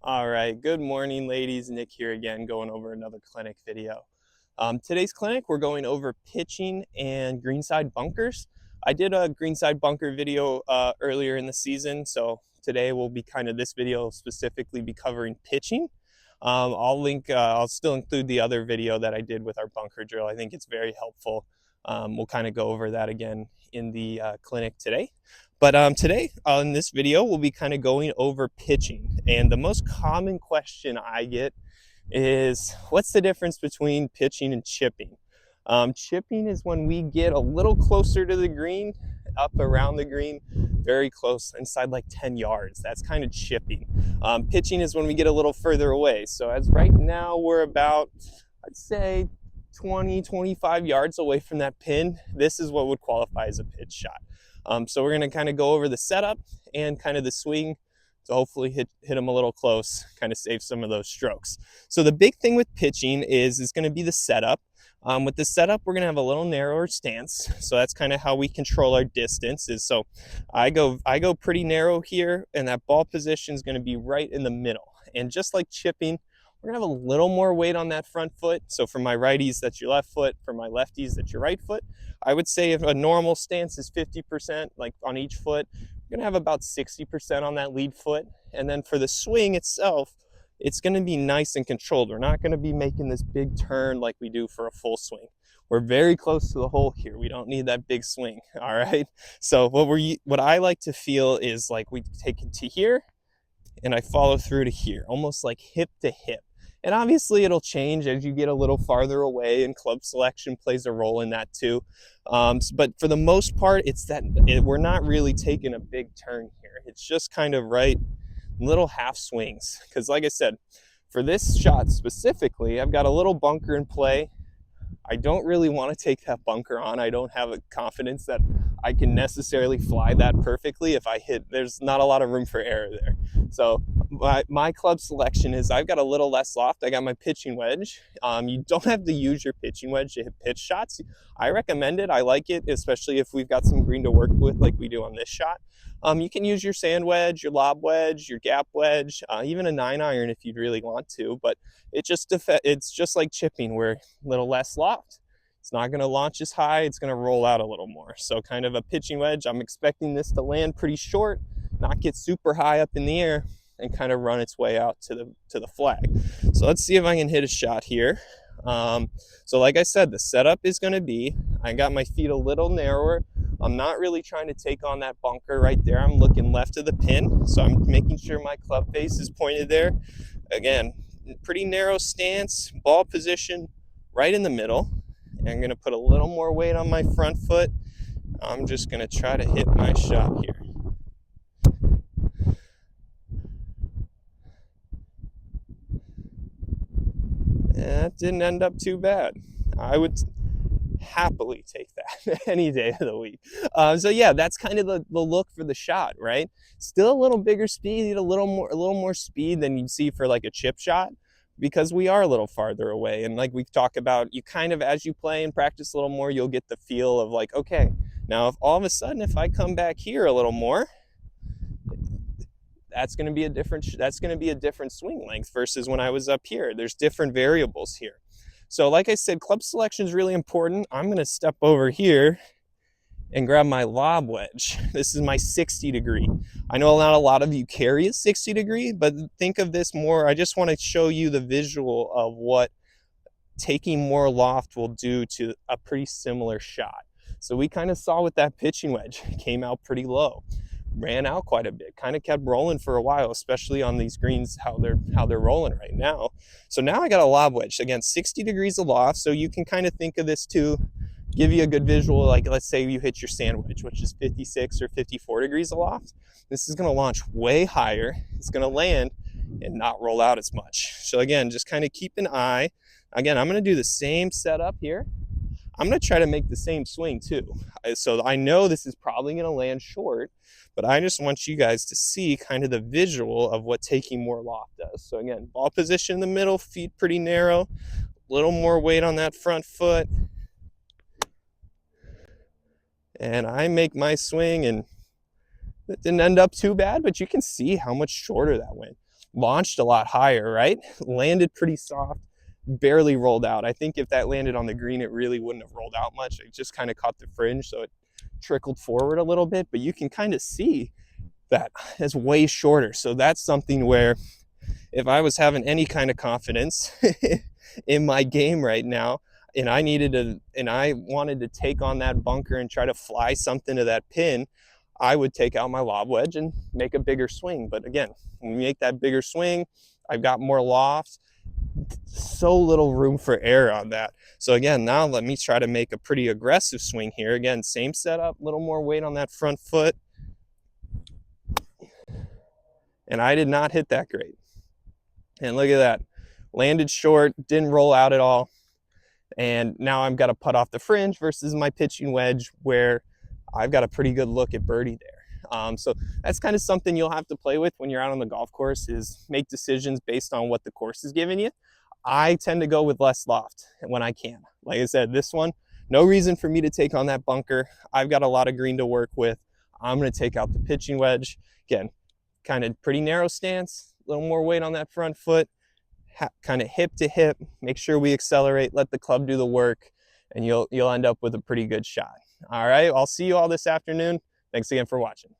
All right, good morning, ladies. Nick here again, going over another clinic video. Today's clinic, we're going over pitching and greenside bunkers. I did a greenside bunker video earlier in the season, so today will be this video specifically be covering pitching. I'll still include the other video that I did with our bunker drill. I think it's very helpful. We'll kind of go over that again in the clinic today. But today on this video, we'll be kind of going over pitching. And the most common question I get is, what's the difference between pitching and chipping? Chipping is when we get a little closer to the green, up around the green, very close, inside like 10 yards. That's kind of chipping. Pitching is when we get a little further away. So as right now, we're about, I'd say, 20-25 yards away from that pin. This is what would qualify as a pitch shot. So we're going to kind of go over the setup and kind of the swing to hopefully hit them a little close, kind of save some of those strokes. So the big thing with pitching is going to be the setup. With the setup, we're going to have a little narrower stance. So that's kind of how we control our distance. So I go pretty narrow here, and that ball position is going to be right in the middle. And just like chipping, we're gonna have a little more weight on that front foot. So for my righties, that's your left foot. For my lefties, that's your right foot. I would say if a normal stance is 50%, like on each foot, you're gonna have about 60% on that lead foot. And then for the swing itself, it's gonna be nice and controlled. We're not gonna be making this big turn like we do for a full swing. We're very close to the hole here. We don't need that big swing, all right? So what I like to feel is like we take it to here, and I follow through to here, almost like hip to hip. And obviously it'll change as you get a little farther away, and club selection plays a role in that too. But for the most part, we're not really taking a big turn here. It's just kind of right little half swings. Because like I said, for this shot specifically, I've got a little bunker in play. I don't really want to take that bunker on. I don't have a confidence that I can necessarily fly that perfectly. If I hit, there's not a lot of room for error there. So my club selection is I've got a little less loft. I got my pitching wedge. You don't have to use your pitching wedge to hit pitch shots. I recommend it. I like it, especially if we've got some green to work with like we do on this shot. You can use your sand wedge, your lob wedge, your gap wedge, even a 9-iron if you'd really want to, but it's just like chipping. We're a little less loft. It's not going to launch as high. It's going to roll out a little more. So kind of a pitching wedge, I'm expecting this to land pretty short, not get super high up in the air, and kind of run its way out to the flag. So let's see if I can hit a shot here. So like I said, the setup is going to be, I got my feet a little narrower. I'm not really trying to take on that bunker right there. I'm looking left of the pin, so I'm making sure my club face is pointed there. Again, pretty narrow stance, ball position right in the middle. And I'm going to put a little more weight on my front foot. I'm just going to try to hit my shot here. That didn't end up too bad. I would happily take that any day of the week. So yeah, that's kind of the look for the shot, right? Still a little bigger speed, a little more speed than you'd see for like a chip shot, because we are a little farther away. And like we've talked about, you kind of, as you play and practice a little more, you'll get the feel of like, okay, now if all of a sudden, if I come back here a little more, that's going to be a different swing length versus when I was up here. There's different variables here. So like I said, club selection is really important. I'm going to step over here and grab my lob wedge. This is my 60 degree. I know not a lot of you carry a 60 degree, but think of this more. I just want to show you the visual of what taking more loft will do to a pretty similar shot. So we kind of saw with that pitching wedge, came out pretty low, ran out quite a bit, kind of kept rolling for a while, especially on these greens, how they're rolling right now. So now I got a lob wedge, again, 60 degrees of loft. So you can kind of think of this to give you a good visual. Like let's say you hit your sand wedge, which is 56 or 54 degrees of loft. This is going to launch way higher. It's going to land and not roll out as much. So again, just kind of keep an eye. Again, I'm going to do the same setup here. I'm going to try to make the same swing too. So I know this is probably going to land short, but I just want you guys to see kind of the visual of what taking more loft does. So again, ball position in the middle, feet pretty narrow, a little more weight on that front foot. And I make my swing, and it didn't end up too bad, but you can see how much shorter that went. launched a lot higher, right? Landed pretty soft, barely rolled out. I think if that landed on the green, it really wouldn't have rolled out much. It just kind of caught the fringe, so it trickled forward a little bit, but you can kind of see that it's way shorter. So that's something where if I was having any kind of confidence in my game right now, and I wanted to take on that bunker and try to fly something to that pin, I would take out my lob wedge and make a bigger swing. But again, when you make that bigger swing, I've got more loft, so little room for error on that. So again, now let me try to make a pretty aggressive swing here. Again, same setup, a little more weight on that front foot. And I did not hit that great. And look at that. Landed short, didn't roll out at all. And now I've got to putt off the fringe versus my pitching wedge where I've got a pretty good look at birdie there. So that's kind of something you'll have to play with when you're out on the golf course, is make decisions based on what the course is giving you. I tend to go with less loft when I can. Like I said, this one, no reason for me to take on that bunker. I've got a lot of green to work with. I'm going to take out the pitching wedge. Again, kind of pretty narrow stance, a little more weight on that front foot, kind of hip to hip, make sure we accelerate, let the club do the work, and you'll end up with a pretty good shot. All right, I'll see you all this afternoon. Thanks again for watching.